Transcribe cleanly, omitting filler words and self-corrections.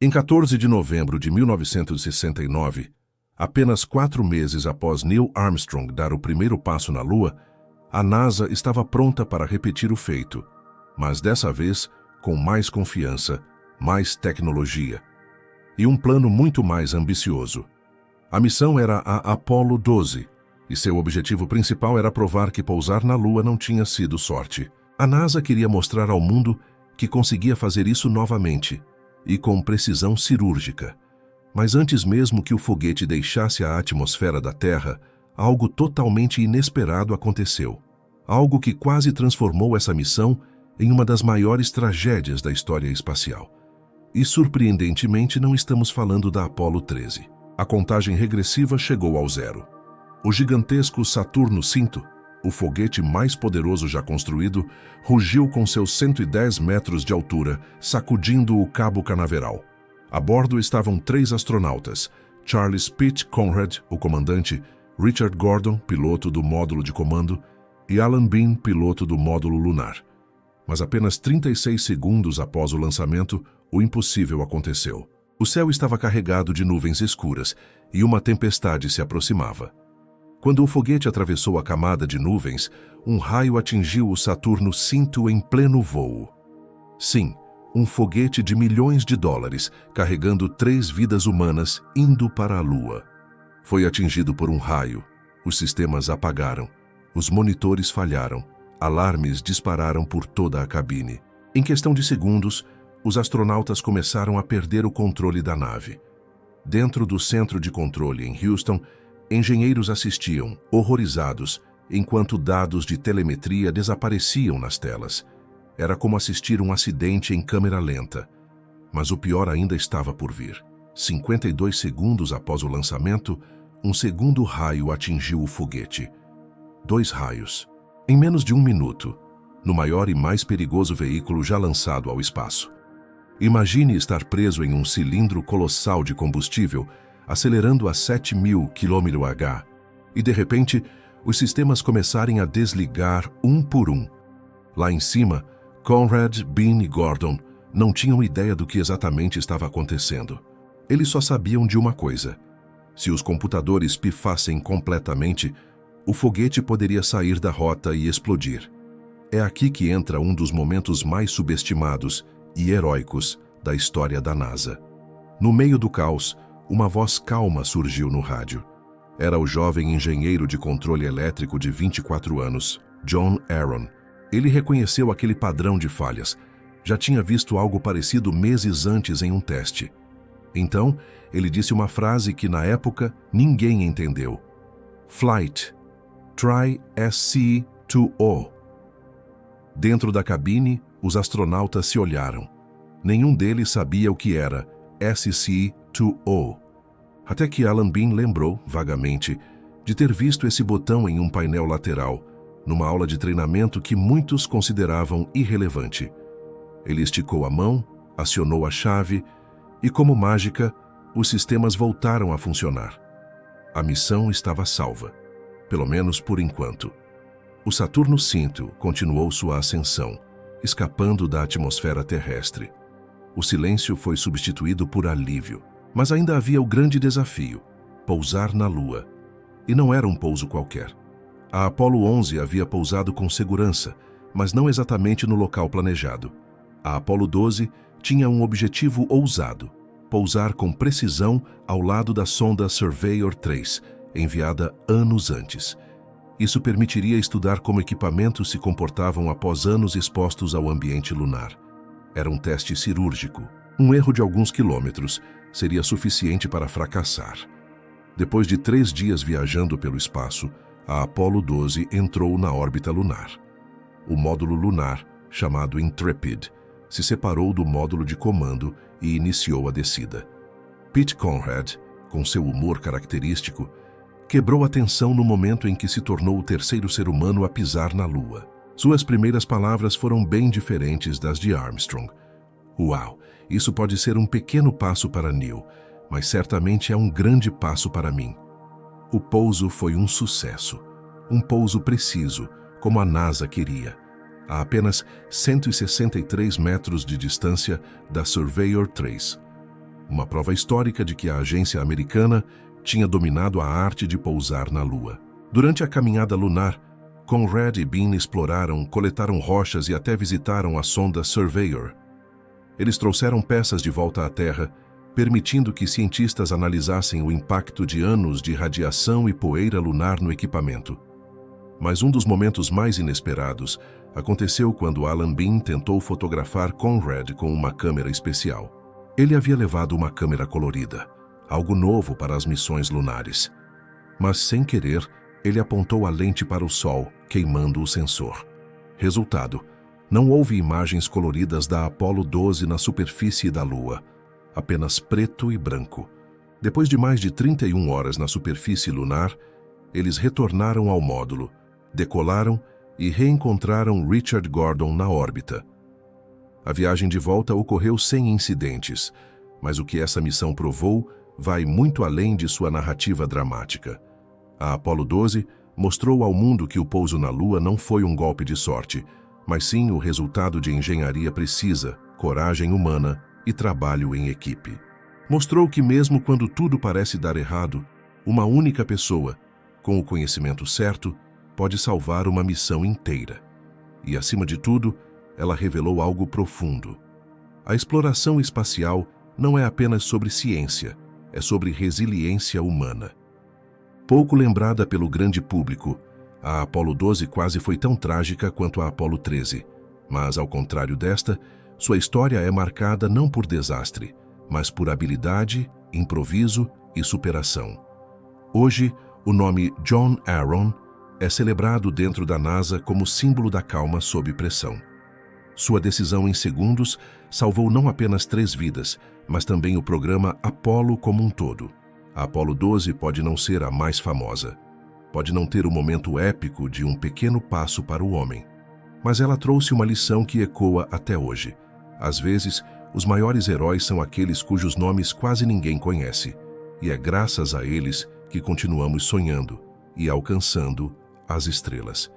Em 14 de novembro de 1969, apenas 4 meses após Neil Armstrong dar o primeiro passo na Lua, a NASA estava pronta para repetir o feito, mas dessa vez com mais confiança, mais tecnologia e um plano muito mais ambicioso. A missão era a Apollo 12, e seu objetivo principal era provar que pousar na Lua não tinha sido sorte. A NASA queria mostrar ao mundo que conseguia fazer isso novamente, e com precisão cirúrgica. Mas antes mesmo que o foguete deixasse a atmosfera da Terra, algo totalmente inesperado aconteceu. Algo que quase transformou essa missão em uma das maiores tragédias da história espacial. E surpreendentemente não estamos falando da Apollo 13. A contagem regressiva chegou ao zero. O gigantesco Saturno V, o foguete mais poderoso já construído, rugiu com seus 110 metros de altura, sacudindo o Cabo Canaveral. A bordo estavam 3 astronautas: Charles Pete Conrad, o comandante, Richard Gordon, piloto do módulo de comando, e Alan Bean, piloto do módulo lunar. Mas apenas 36 segundos após o lançamento, o impossível aconteceu. O céu estava carregado de nuvens escuras e uma tempestade se aproximava. Quando o foguete atravessou a camada de nuvens, um raio atingiu o Saturno V em pleno voo. Sim, um foguete de milhões de dólares, carregando 3 vidas humanas, indo para a Lua. Foi atingido por um raio. Os sistemas apagaram. Os monitores falharam. Alarmes dispararam por toda a cabine. Em questão de segundos, os astronautas começaram a perder o controle da nave. Dentro do centro de controle em Houston, engenheiros assistiam, horrorizados, enquanto dados de telemetria desapareciam nas telas. Era como assistir um acidente em câmera lenta. Mas o pior ainda estava por vir. 52 segundos após o lançamento, um segundo raio atingiu o foguete. 2 raios. Em menos de 1 minuto, no maior e mais perigoso veículo já lançado ao espaço. Imagine estar preso em um cilindro colossal de combustível, acelerando a 7.000 km/h, e de repente, os sistemas começarem a desligar um por um. Lá em cima, Conrad, Bean e Gordon não tinham ideia do que exatamente estava acontecendo. Eles só sabiam de uma coisa: se os computadores pifassem completamente, o foguete poderia sair da rota e explodir. É aqui que entra um dos momentos mais subestimados e heróicos da história da NASA. No meio do caos, uma voz calma surgiu no rádio. Era o jovem engenheiro de controle elétrico de 24 anos, John Aaron. Ele reconheceu aquele padrão de falhas. Já tinha visto algo parecido meses antes em um teste. Então, ele disse uma frase que, na época, ninguém entendeu. Flight. Try SC-2O. Dentro da cabine, os astronautas se olharam. Nenhum deles sabia o que era SC-2O. Até que Alan Bean lembrou, vagamente, de ter visto esse botão em um painel lateral, numa aula de treinamento que muitos consideravam irrelevante. Ele esticou a mão, acionou a chave e, como mágica, os sistemas voltaram a funcionar. A missão estava salva, pelo menos por enquanto. O Saturno V continuou sua ascensão, escapando da atmosfera terrestre. O silêncio foi substituído por alívio. Mas ainda havia o grande desafio: pousar na Lua. E não era um pouso qualquer. A Apollo 11 havia pousado com segurança, mas não exatamente no local planejado. A Apollo 12 tinha um objetivo ousado: pousar com precisão ao lado da sonda Surveyor 3, enviada anos antes. Isso permitiria estudar como equipamentos se comportavam após anos expostos ao ambiente lunar. Era um teste cirúrgico. Um erro de alguns quilômetros seria suficiente para fracassar. Depois de 3 dias viajando pelo espaço, a Apollo 12 entrou na órbita lunar. O módulo lunar, chamado Intrepid, se separou do módulo de comando e iniciou a descida. Pete Conrad, com seu humor característico, quebrou a tensão no momento em que se tornou o terceiro ser humano a pisar na Lua. Suas primeiras palavras foram bem diferentes das de Armstrong. Uau, isso pode ser um pequeno passo para Neil, mas certamente é um grande passo para mim. O pouso foi um sucesso. Um pouso preciso, como a NASA queria, a apenas 163 metros de distância da Surveyor 3. uma prova histórica de que a agência americana tinha dominado a arte de pousar na Lua. Durante a caminhada lunar, Conrad e Bean exploraram, coletaram rochas e até visitaram a sonda Surveyor. Eles trouxeram peças de volta à Terra, permitindo que cientistas analisassem o impacto de anos de radiação e poeira lunar no equipamento. Mas um dos momentos mais inesperados aconteceu quando Alan Bean tentou fotografar Conrad com uma câmera especial. Ele havia levado uma câmera colorida, algo novo para as missões lunares. Mas, sem querer, ele apontou a lente para o Sol, queimando o sensor. Resultado: não houve imagens coloridas da Apollo 12 na superfície da Lua, apenas preto e branco. Depois de mais de 31 horas na superfície lunar, eles retornaram ao módulo, decolaram e reencontraram Richard Gordon na órbita. A viagem de volta ocorreu sem incidentes, mas o que essa missão provou vai muito além de sua narrativa dramática. A Apollo 12 mostrou ao mundo que o pouso na Lua não foi um golpe de sorte, mas sim o resultado de engenharia precisa, coragem humana e trabalho em equipe. Mostrou que mesmo quando tudo parece dar errado, uma única pessoa, com o conhecimento certo, pode salvar uma missão inteira. E, acima de tudo, ela revelou algo profundo. A exploração espacial não é apenas sobre ciência, é sobre resiliência humana. Pouco lembrada pelo grande público, a Apollo 12 quase foi tão trágica quanto a Apollo 13, mas, ao contrário desta, sua história é marcada não por desastre, mas por habilidade, improviso e superação. Hoje, o nome John Aaron é celebrado dentro da NASA como símbolo da calma sob pressão. Sua decisão em segundos salvou não apenas 3 vidas, mas também o programa Apollo como um todo. A Apollo 12 pode não ser a mais famosa, pode não ter o momento épico de um pequeno passo para o homem, mas ela trouxe uma lição que ecoa até hoje. Às vezes, os maiores heróis são aqueles cujos nomes quase ninguém conhece, e é graças a eles que continuamos sonhando e alcançando as estrelas.